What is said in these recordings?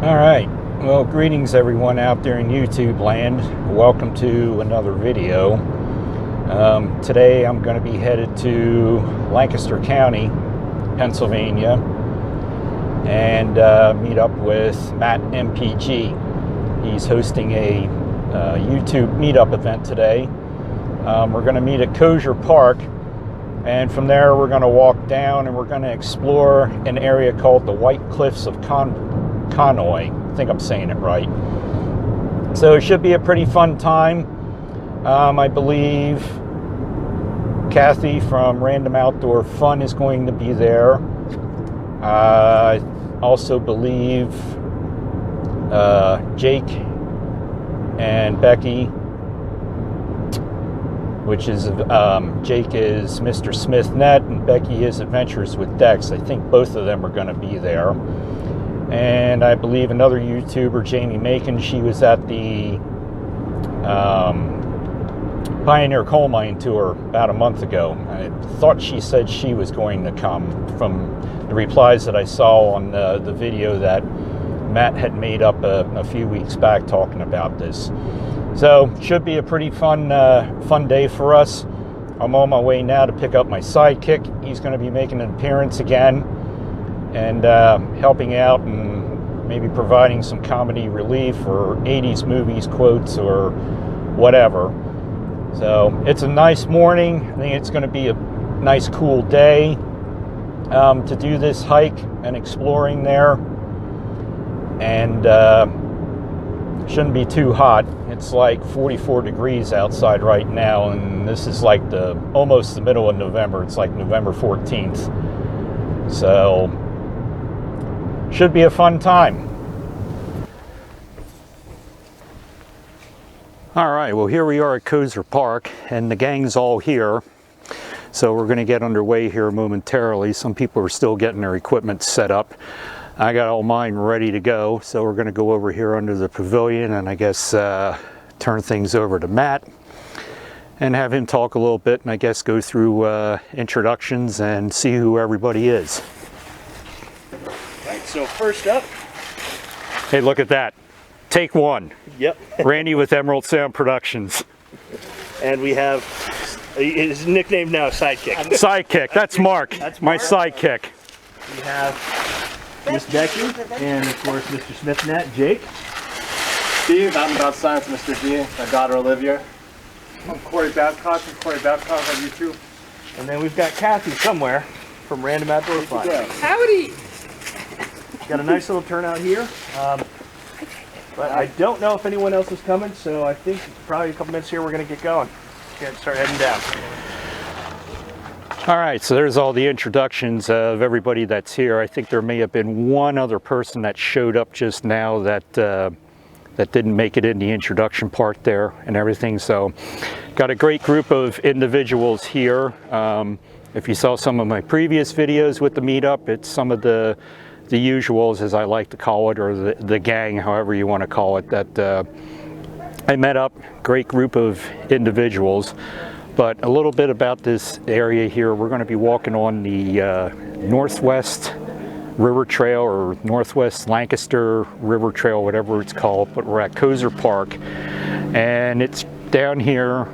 All right, well, greetings everyone out there in YouTube land. Welcome to another video. Today I'm going to be headed to Lancaster County, Pennsylvania, and meet up with MattMPG. He's hosting a YouTube meetup event today. We're going to meet at Kosher Park, and from there we're going to walk down and we're going to explore an area called the White Cliffs of Conoy. I think I'm saying it right. So it should be a pretty fun time. I believe Kathy from Random Outdoor Fun is going to be there. I also believe Jake and Becky, which is Jake is Mr. Smith Net and Becky is Adventures with Dex. I think both of them are going to be there. And I believe another YouTuber, Jamie Macon, she was at the Pioneer Coal Mine Tour about a month ago. I thought she said she was going to come from the replies that I saw on the video that Matt had made up a few weeks back talking about this. So should be a pretty fun day for us. I'm on my way now to pick up my sidekick. He's going to be making an appearance again and helping out and maybe providing some comedy relief or 80s movies quotes or whatever. So it's a nice morning. I think it's going to be a nice cool day to do this hike and exploring there. And shouldn't be too hot. It's like 44 degrees outside right now, and this is like almost the middle of November. It's like November 14th. So should be a fun time. All right, well, here we are at Kosher Park, and the gang's all here. So we're going to get underway here momentarily. Some people are still getting their equipment set up. I got all mine ready to go, so we're going to go over here under the pavilion and I guess turn things over to Matt and have him talk a little bit and I guess go through introductions and see who everybody is. Right, so first up. Hey, look at that. Take one. Yep. Randy with Emerald Sound Productions. And we have his nickname now, Sidekick. Sidekick, that's Mark. That's my Mark. sidekick. We have Miss Becky, and of course Mr. Smithnet, Jake. Steve, out and about science, Mr. G, my daughter Olivia. I'm Corey Babcock from Corey Babcock on YouTube. And then we've got Kathy somewhere from Random Outdoor Fun. Howdy! Got a nice little turnout here. But I don't know if anyone else is coming, so I think probably a couple minutes here we're going to get going. Start heading down. All right, so there's all the introductions of everybody that's here. I think there may have been one other person that showed up just now that didn't make it in the introduction part there and everything. So got a great group of individuals here. If you saw some of my previous videos with the meetup, it's some of the usuals, as I like to call it, or the gang, however you want to call it, that I met up. Great group of individuals. But a little bit about this area here. We're going to be walking on the Northwest River Trail, or Northwest Lancaster River Trail, whatever it's called. But we're at Kosher Park, and it's down here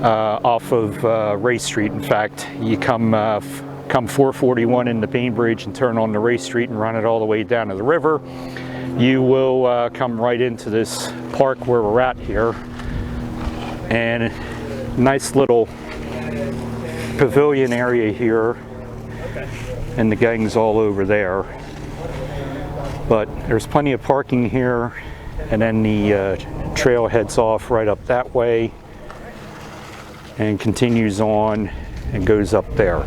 off of Race Street. In fact, you come 441 into Bainbridge and turn on the Race Street and run it all the way down to the river. You will come right into this park where we're at here, and nice little pavilion area here, and the gang's all over there. But there's plenty of parking here, and then the trail heads off right up that way and continues on and goes up there.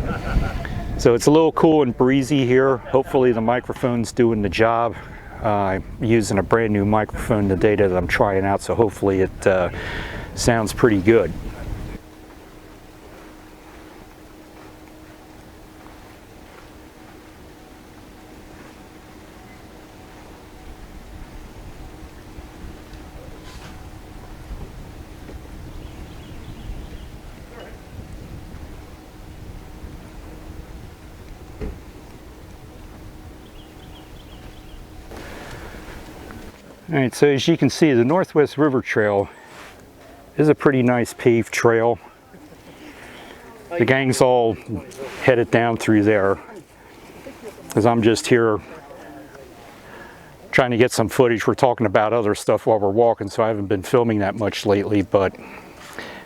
So it's a little cool and breezy here. Hopefully the microphone's doing the job. I'm using a brand new microphone today that I'm trying out, so hopefully it sounds pretty good. All right, so as you can see, the Northwest River Trail is a pretty nice paved trail. The gang's all headed down through there, because I'm just here trying to get some footage. We're talking about other stuff while we're walking, so I haven't been filming that much lately, but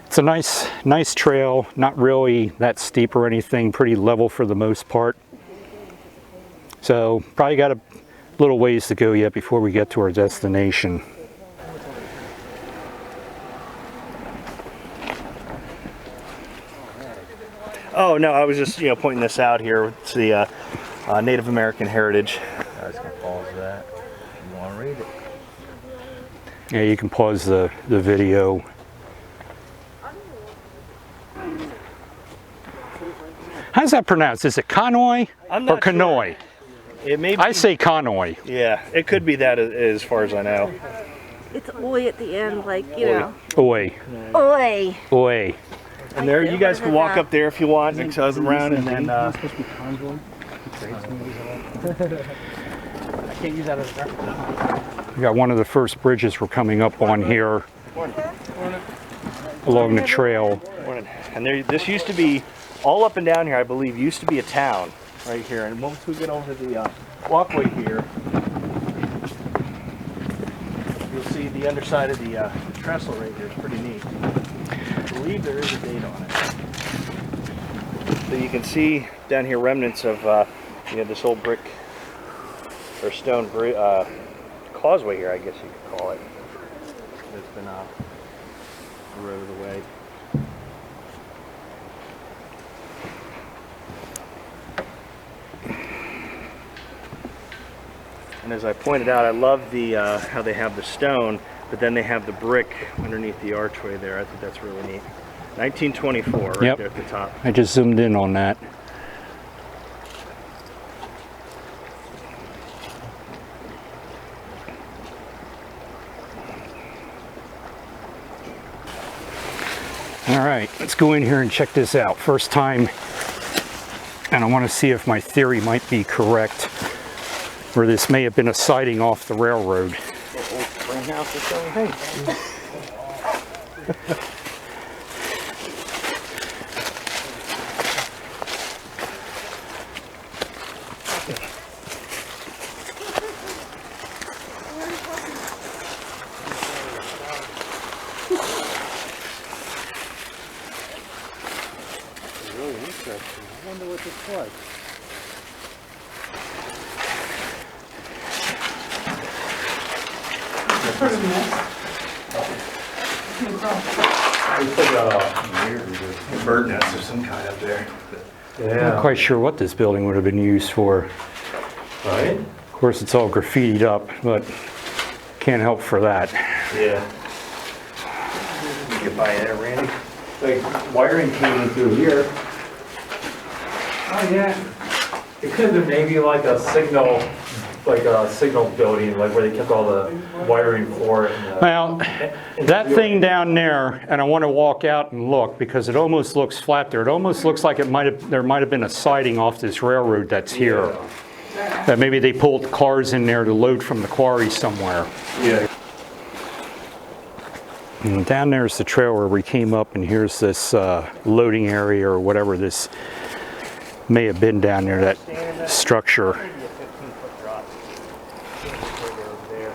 it's a nice trail, not really that steep or anything, pretty level for the most part. So probably got a little ways to go yet before we get to our destination. Oh no, I was just pointing this out here. It's the Native American heritage. I was gonna pause that. You want to read it? Yeah, you can pause the video. How's that pronounced? Is it Conoy I'm or not sure. Conoy? It may be, I say Conoy. yeah, it could be that as far as I know. It's oi at the end, like, you know. Oi. Oi. Oi. And there, you guys can walk up there if you want, and show them around, and then. I can't use that as a reference. We got one of the first bridges we're coming up on here along the trail. And there, this used to be all up and down here. I believe used to be a town right here. And once we get over the walkway here, you'll see the underside of the trestle right here. It's pretty neat. I believe there is a date on it. So you can see down here remnants of this old brick or stone causeway here, I guess you could call it. It's been eroded away. And as I pointed out, I love the how they have the stone, but then they have the brick underneath the archway there. I think that's really neat. 1924, right there at the top. I just zoomed in on that. All right, let's go in here and check this out. First time, and I want to see if my theory might be correct, where this may have been a siding off the railroad. House or something. Hey. Really interesting. I wonder what this was. A bird nest of some kind up there. I'm not quite sure what this building would have been used for. Right? Of course, it's all graffitied up, but can't help for that. Yeah. You get by there, Randy. Like wiring came in through here. Oh yeah. It could have been maybe like a signal building, like where they kept all the wiring for it. Well, that thing down there, and I want to walk out and look because it almost looks flat there. It almost looks like there might have been a siding off this railroad that's here. That maybe they pulled cars in there to load from the quarry somewhere. Yeah. And down there's the trail where we came up, and here's this loading area or whatever this may have been down there, that structure. Maybe a 15-foot drop. There.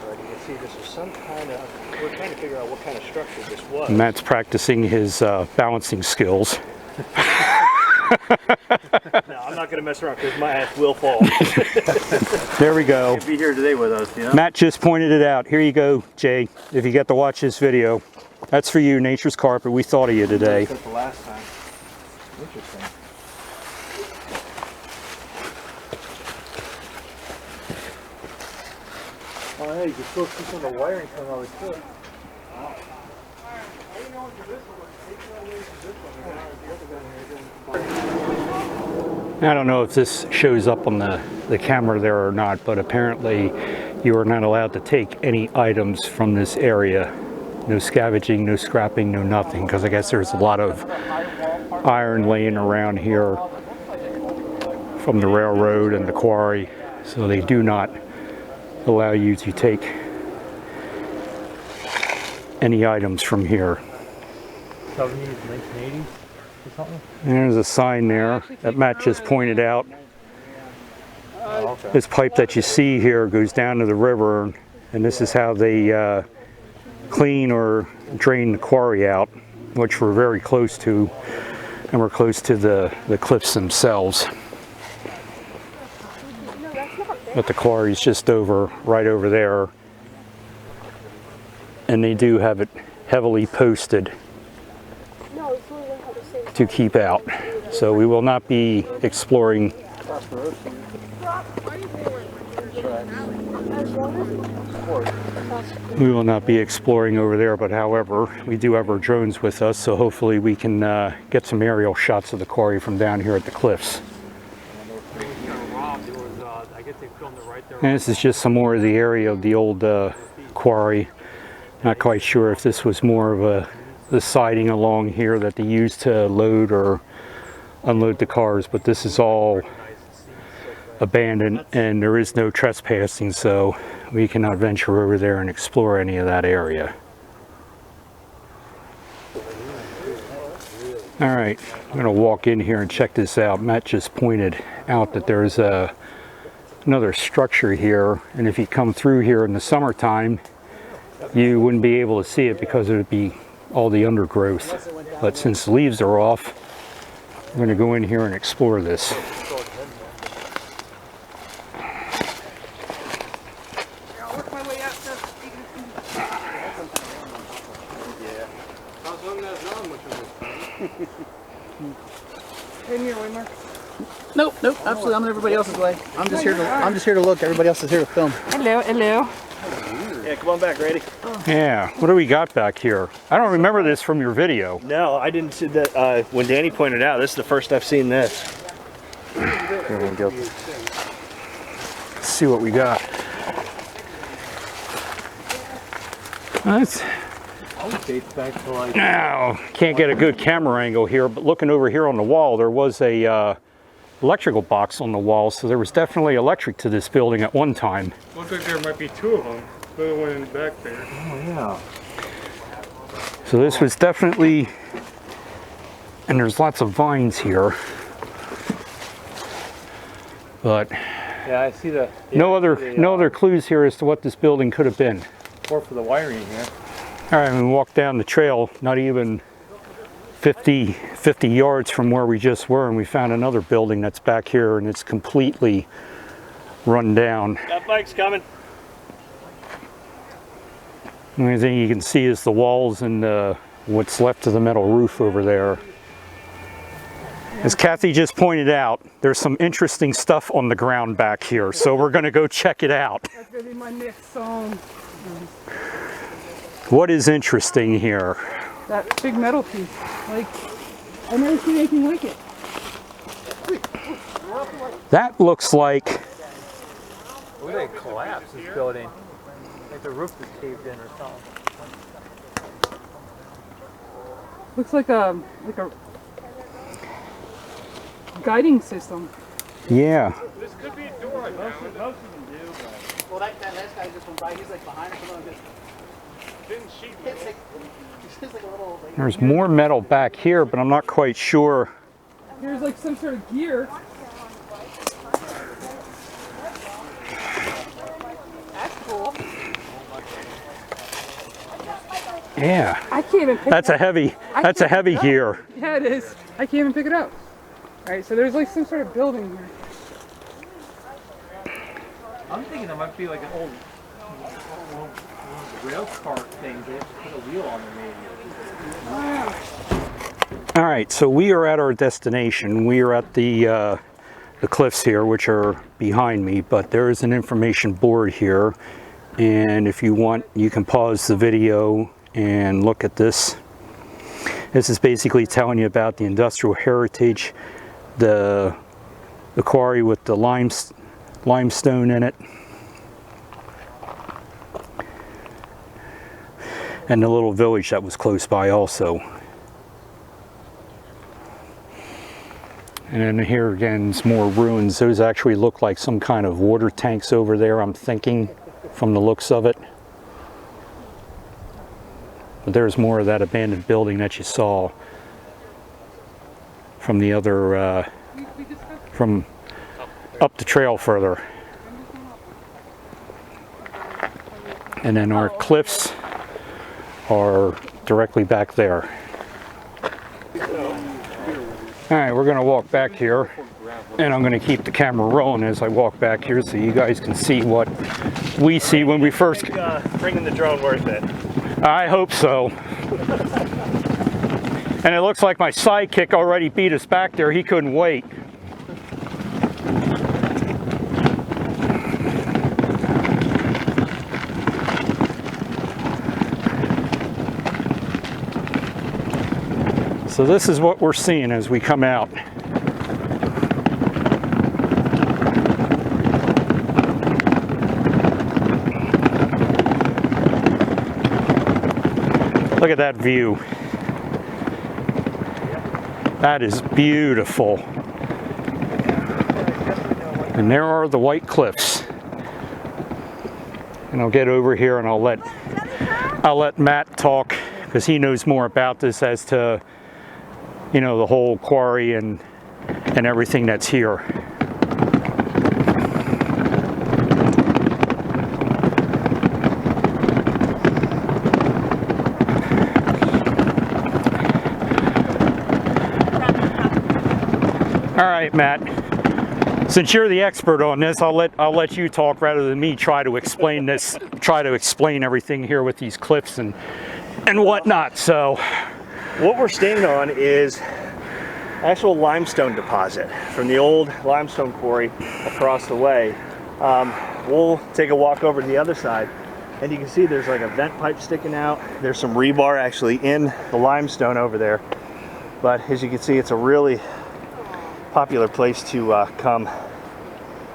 But you can see this is some kind of, we're trying to figure out what kind of structure this was. Matt's practicing his balancing skills. No, I'm not going to mess around because my ass will fall. There we go. Be here today with us, you know? Matt just pointed it out. Here you go, Jay. If you get to watch this video, that's for you, Nature's Carpet. We thought of you today. That's the last time. Interesting. Oh, yeah, you can still see some of the wiring coming out of the cliff. I don't know if this shows up on the camera there or not, but apparently you are not allowed to take any items from this area. No scavenging, no scrapping, no nothing, because I guess there's a lot of iron laying around here from the railroad and the quarry, so they do not allow you to take any items from here. 70s, 1980s or something? There's a sign there that Matt just pointed out. This pipe that you see here goes down to the river, and this is how they clean or drain the quarry out, which we're very close to, and we're close to the cliffs themselves. But the quarry's just right over there, and they do have it heavily posted to keep out. So we will not be exploring. We will not be exploring over there, but however, we do have our drones with us, so hopefully we can get some aerial shots of the quarry from down here at the cliffs. And this is just some more of the area of the old quarry. Not quite sure if this was more of the siding along here that they used to load or unload the cars, but this is all abandoned and there is no trespassing, so we cannot venture over there and explore any of that area. All right, I'm going to walk in here and check this out. Matt just pointed out that there's another structure here, and if you come through here in the summertime, you wouldn't be able to see it because it would be all the undergrowth. But since the leaves are off, I'm going to go in here and explore this. Nope, absolutely. I'm in everybody else's way. I'm just here to look. Everybody else is here to film. Hello, hello. Yeah, come on back, Grady. Yeah, what do we got back here? I don't remember this from your video. No, I didn't see that. When Danny pointed out, this is the first I've seen this. Here we go. Let's see what we got. That's Dates back to like... now can't get a good camera angle here, but looking over here on the wall, there was a electrical box on the wall, so there was definitely electric to this building at one time. Looks like there might be two of them. The one in the back there. Oh yeah. So this was definitely, and there's lots of vines here, but Yeah, I see the... no other clues here as to what this building could have been. Or for the wiring here. All right, we walked down the trail, not even 50 yards from where we just were, and we found another building that's back here, and it's completely run down. Got bikes coming. The only thing you can see is the walls and what's left of the metal roof over there. As Kathy just pointed out, there's some interesting stuff on the ground back here, so we're going to go check it out. That's going to be my next song. What is interesting here? That big metal piece. Like, I've never seen anything like it. That looks like... What did they collapse this building? Like the roof was caved in or something. Looks like a guiding system. Yeah. This could be a door. Most of them do, but Well, that last guy just went by. He's like behind us. didn't sheet It's like a little. Like, There's more metal back here, but I'm not quite sure. There's like some sort of gear. That's cool. Yeah. I can't even pick That's it a up. heavy gear. Yeah, it is. I can't even pick it up. Alright, so there's like some sort of building here. I'm thinking that might be like an old rail cart thing. They have to put a wheel on there maybe. All right, so we are at our destination. We are at the cliffs here, which are behind me, but there is an information board here, and if you want, you can pause the video and look at this. This is basically telling you about the industrial heritage, the quarry with the limestone in it, and the little village that was close by also. And then here again, some more ruins. Those actually look like some kind of water tanks over there, I'm thinking. from the looks of it. But there's more of that abandoned building that you saw from the other, from up the trail further. And then our cliffs are directly back there. All right, we're gonna walk back here, and I'm gonna keep the camera rolling as I walk back here so you guys can see what we see when we first... Bringing the drone worth it. I hope so. And it looks like my sidekick already beat us back there. He couldn't wait. So this is what we're seeing as we come out. Look at that view. That is beautiful. And there are the White Cliffs. And I'll get over here and I'll let Matt talk, because he knows more about this as to, you know, the whole quarry and everything that's here. All right, Matt, since you're the expert on this, I'll let you talk rather than me try to explain this, try to explain everything here with these cliffs and whatnot. So what we're standing on is actual limestone deposit from the old limestone quarry across the way. We'll take a walk over to the other side, and you can see there's like a vent pipe sticking out. There's some rebar actually in the limestone over there. But as you can see, it's a really popular place to come,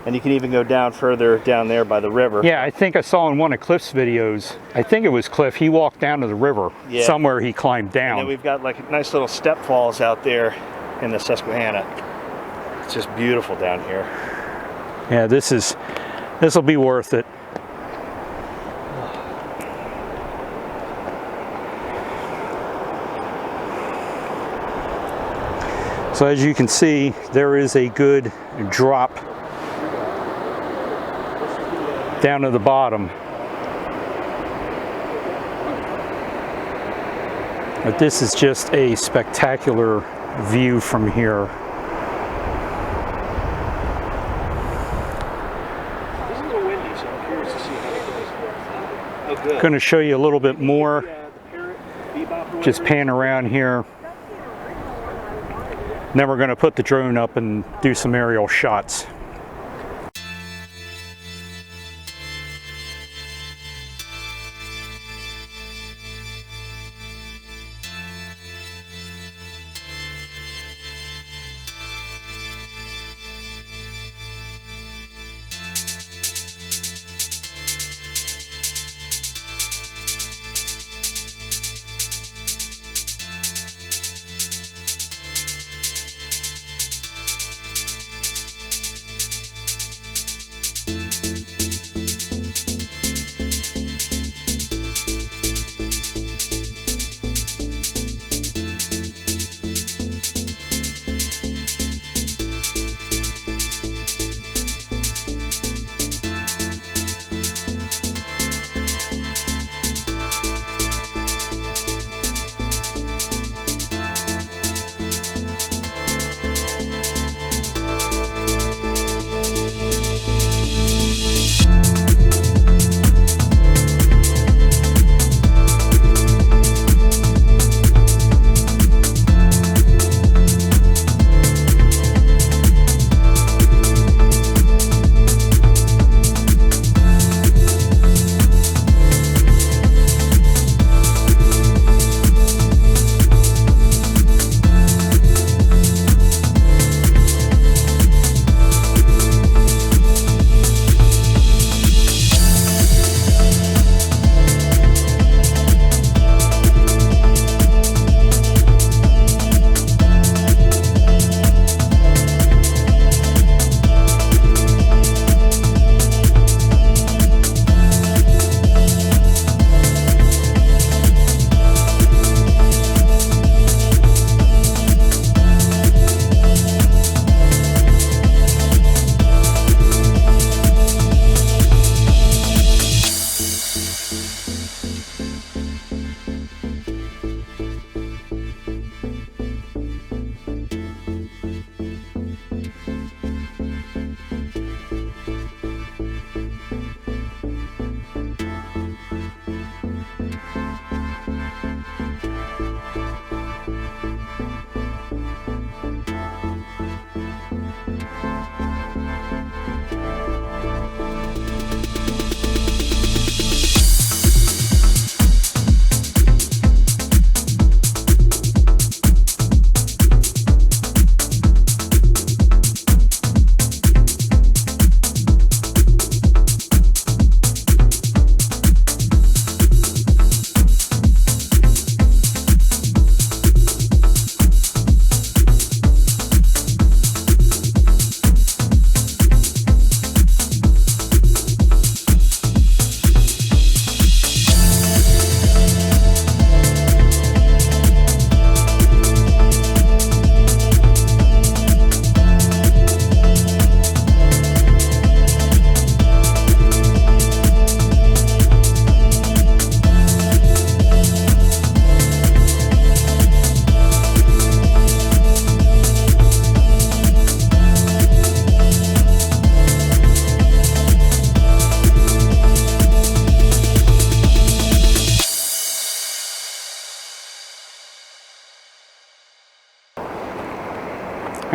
and you can even go down further down there by the river. yeah, I think I saw in one of Cliff's videos, I think it was Cliff, he walked down to the river. Yeah. Somewhere he climbed And down. then we've got like nice little step falls out there in the Susquehanna. It's just beautiful down here. Yeah, this will be worth it. So as you can see, there is a good drop down to the bottom. But this is just a spectacular view from here. It's a little windy, so I'm curious to see how it goes. Oh, good. Going to show you a little bit more. Just pan around here. Then we're going to put the drone up and do some aerial shots.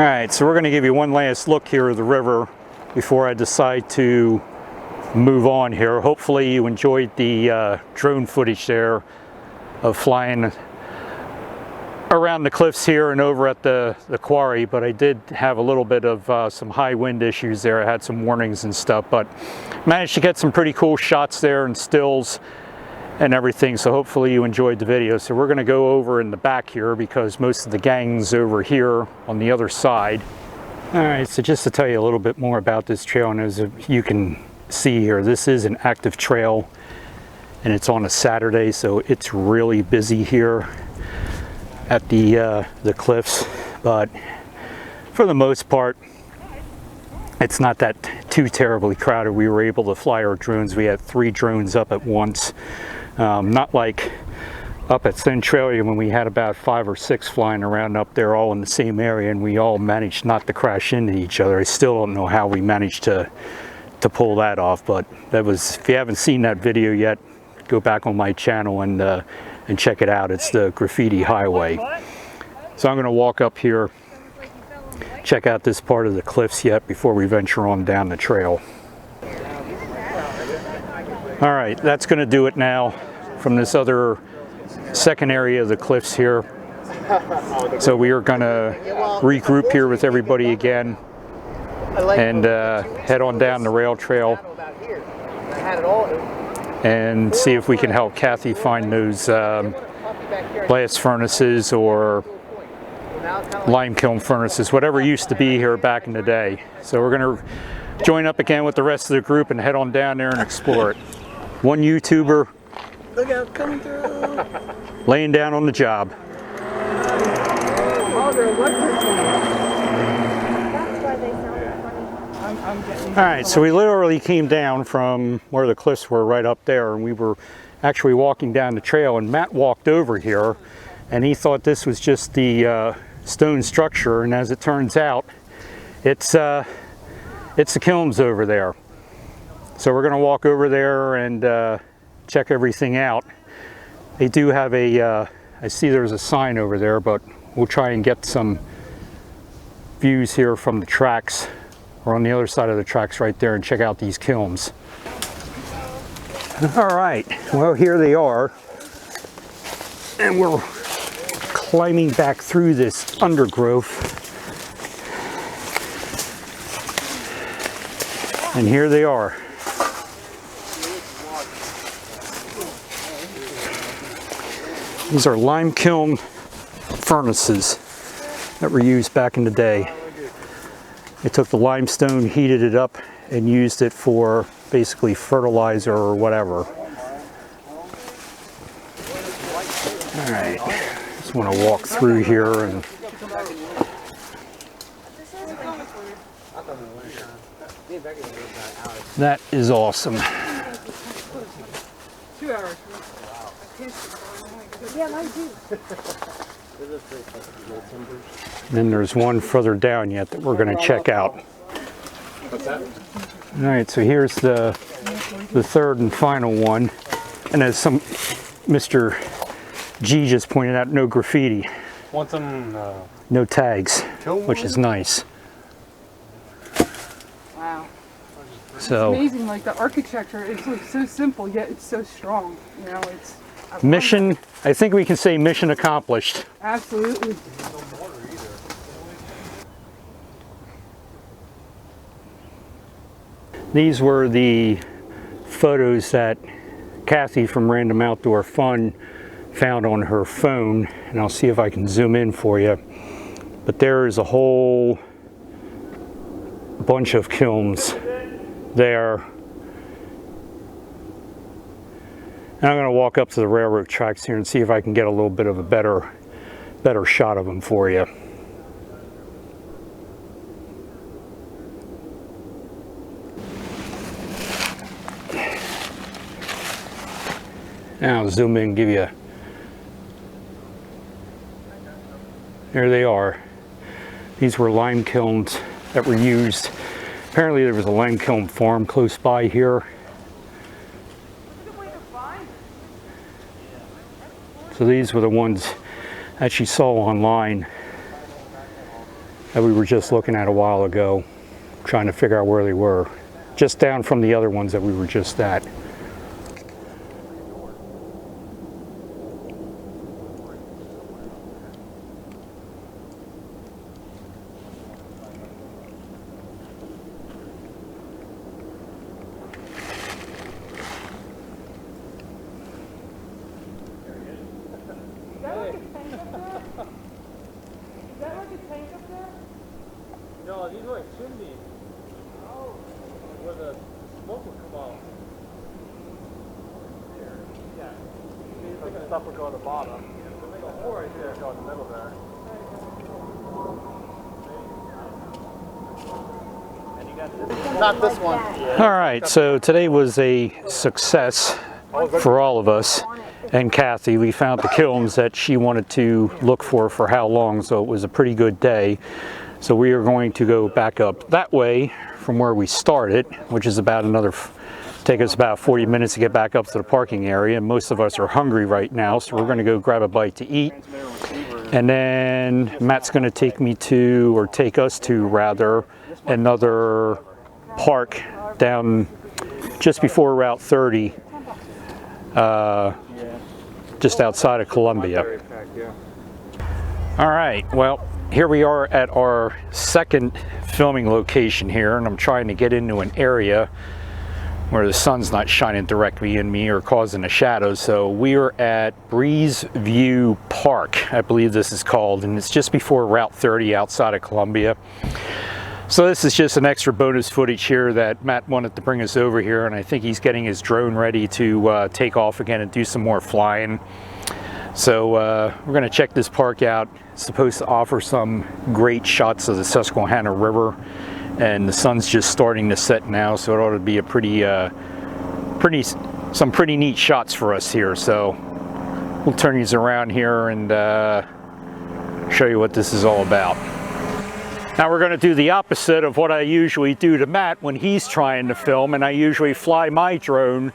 All right, so we're going to give you one last look here of the river before I decide to move on here. Hopefully you enjoyed the drone footage there of flying around the cliffs here and over at the quarry, but I did have a little bit of some high wind issues there. I had some warnings and stuff, but managed to get some pretty cool shots there and stills and everything, so hopefully you enjoyed the video. So we're going to go over in the back here because most of the gang's over here on the other side. All right, so just to tell you a little bit more about this trail, and as you can see here, this is an active trail and it's on a Saturday, so it's really busy here at the cliffs, but for the most part it's not that too terribly crowded. We were able to fly our drones. We had 3 drones up at once. Not like up at Centralia when we had about 5 or 6 flying around up there all in the same area, and we all managed not to crash into each other. I still don't know how we managed to pull that off, but that was, if you haven't seen that video yet, go back on my channel and check it out. It's the Graffiti Highway. So I'm going to walk up here, check out this part of the cliffs yet before we venture on down the trail. All right, that's going to do it now from this other second area of the cliffs here. So we are going to regroup here with everybody again and head on down the rail trail and see if we can help Kathy find those blast furnaces or lime kiln furnaces, whatever used to be here back in the day. So we're going to join up again with the rest of the group and head on down there and explore it. One YouTuber, Look out, coming through. laying down on the job. Oh, they're electric. That's why they sound funny. I'm getting. All right, so we literally came down from where the cliffs were right up there, and we were actually walking down the trail, and Matt walked over here and he thought this was just the stone structure, and as it turns out, it's the kilns over there. So we're going to walk over there and check everything out. They do have a, I see there's a sign over there, but we'll try and get some views here from the tracks, or on the other side of the tracks right there, and check out these kilns. All right, well, here they are. And we're climbing back through this undergrowth. And here they are. These are lime kiln furnaces that were used back in the day. They took the limestone, heated it up, and used it for basically fertilizer or whatever. All right, just want to walk through here and that is awesome. 2 hours. Yeah, mine too. Then there's one further down yet that we're going to check out. What's that? All right, so here's the third and final one, and as some Mr. G just pointed out, no graffiti, Want some no tags, which is nice. Wow. So Amazing, like the architecture is like so simple, yet it's so strong. You know, it's I love mission, I think we can say mission accomplished. it. Absolutely. These were the photos that Kathy from Random Outdoor Fun found on her phone, and I'll see if I can zoom in for you. But there is a whole bunch of kilns there. And I'm going to walk up to the railroad tracks here and see if I can get a little bit of a better shot of them for you. Now I'll zoom in and give you, there they are. These were lime kilns that were used. Apparently there was a lime kiln farm close by here. So these were the ones that she saw online. that we were just looking at a while ago, trying to figure out where they were. Just down from the other ones that we were just at. No, these are like chimneys. Oh. Where the smoke will come out. Yeah. These like the stuff will go at the bottom. There's a hole right there, go in the middle there. And you got this. Not this one. All right, so today was a success for all of us. And Kathy, we found the kilns that she wanted to look for how long, so it was a pretty good day. So we are going to go back up that way from where we started, which is about take us about 40 minutes to get back up to the parking area. And most of us are hungry right now, so we're going to go grab a bite to eat. And then Matt's going to take us to rather, another park down just before Route 30, just outside of Columbia. All right, well, here we are at our second filming location here, and I'm trying to get into an area where the sun's not shining directly in me or causing a shadow. So we are at Breeze View Park, I believe this is called, and it's just before Route 30 outside of Columbia. So this is just an extra bonus footage here that Matt wanted to bring us over here, and I think he's getting his drone ready to take off again and do some more flying. So we're going to check this park out. It's supposed to offer some great shots of the Susquehanna River, and the sun's just starting to set now, so it ought to be a some pretty neat shots for us here. So we'll turn these around here and show you what this is all about. Now we're going to do the opposite of what I usually do to Matt when he's trying to film, and I usually fly my drone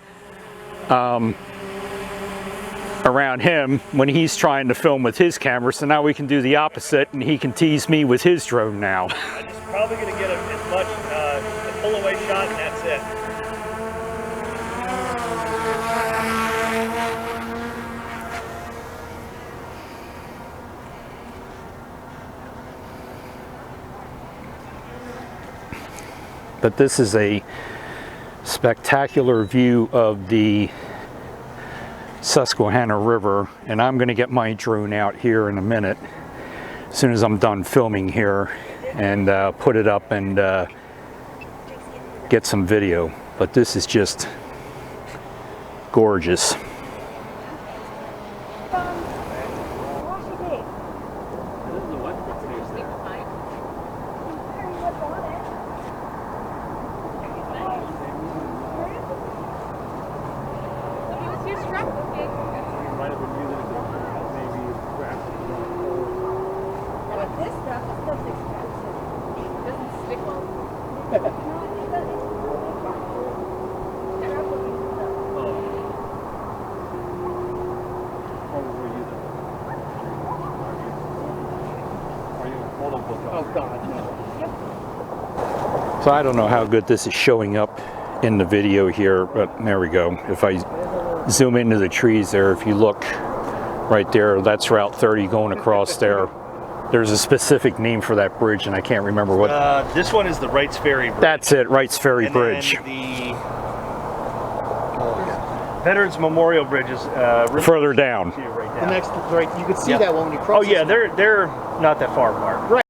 around him when he's trying to film with his camera. So now we can do the opposite, and he can tease me with his drone now. I'm just probably going to get as much a pull away shot, and that's it. But this is a spectacular view of the Susquehanna River, and I'm going to get my drone out here in a minute as soon as I'm done filming here, and put it up and get some video. But this is just gorgeous. So I don't know how good this is showing up in the video here, but there we go. If I zoom into the trees there, if you look right there, that's Route 30 going across there. There's a specific name for that bridge, and I can't remember what. This one is the Wrights Ferry Bridge. That's it, Wrights Ferry Bridge. The Veterans Memorial Bridge is further down. Right The down. next, right, you can see Yeah. that one when you cross. Oh yeah, this they're not that far apart. Right.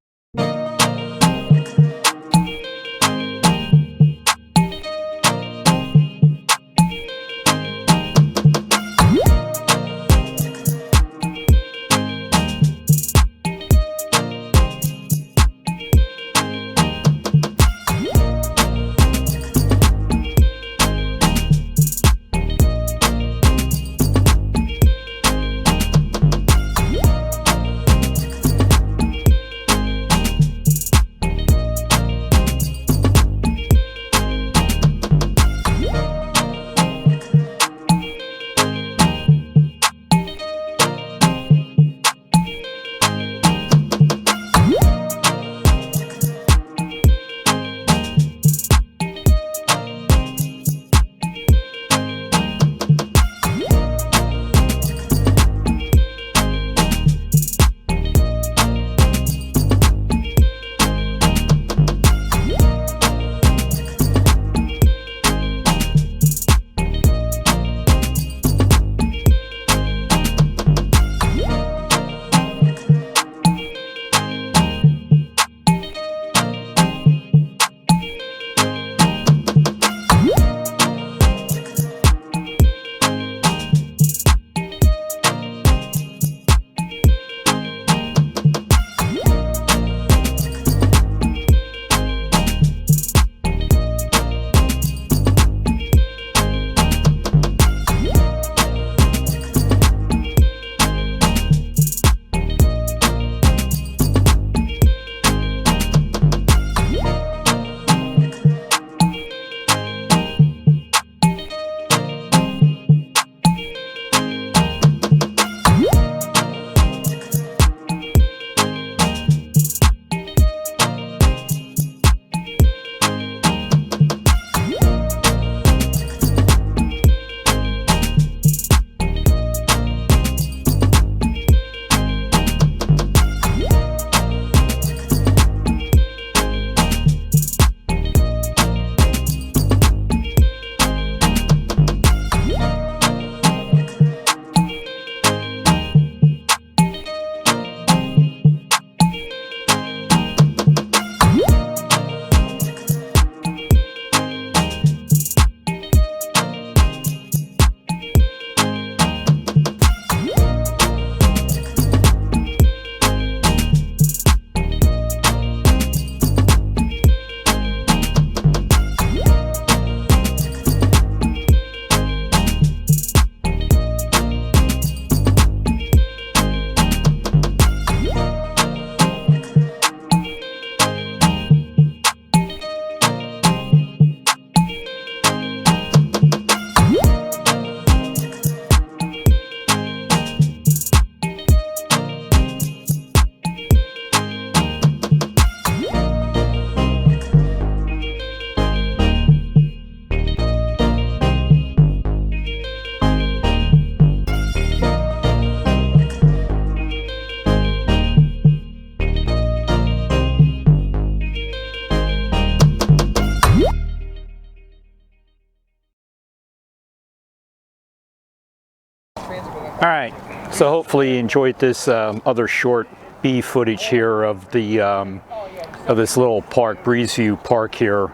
All right, so hopefully you enjoyed this other short bee footage here of the of this little park, Breezeview Park here,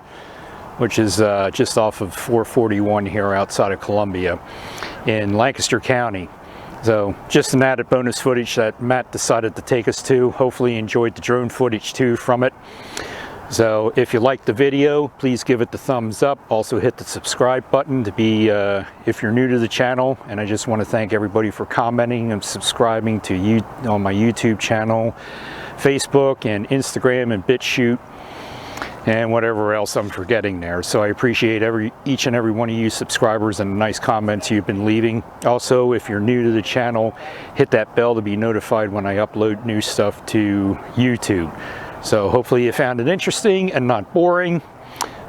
which is just off of 441 here outside of Columbia in Lancaster County. So just an added bonus footage that Matt decided to take us to. Hopefully you enjoyed the drone footage too from it. So if you liked the video, please give it the thumbs up. Also hit the subscribe button to be, if you're new to the channel. And I just want to thank everybody for commenting and subscribing to you on my YouTube channel, Facebook and Instagram and BitChute, and whatever else I'm forgetting there. So I appreciate each and every one of you subscribers and the nice comments you've been leaving. Also, if you're new to the channel, hit that bell to be notified when I upload new stuff to YouTube. So hopefully you found it interesting and not boring.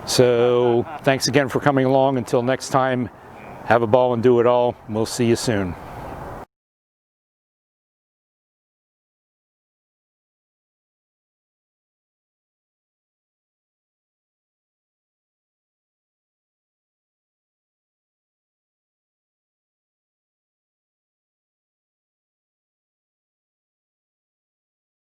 So thanks again for coming along. Until next time, have a ball and do it all. We'll see you soon.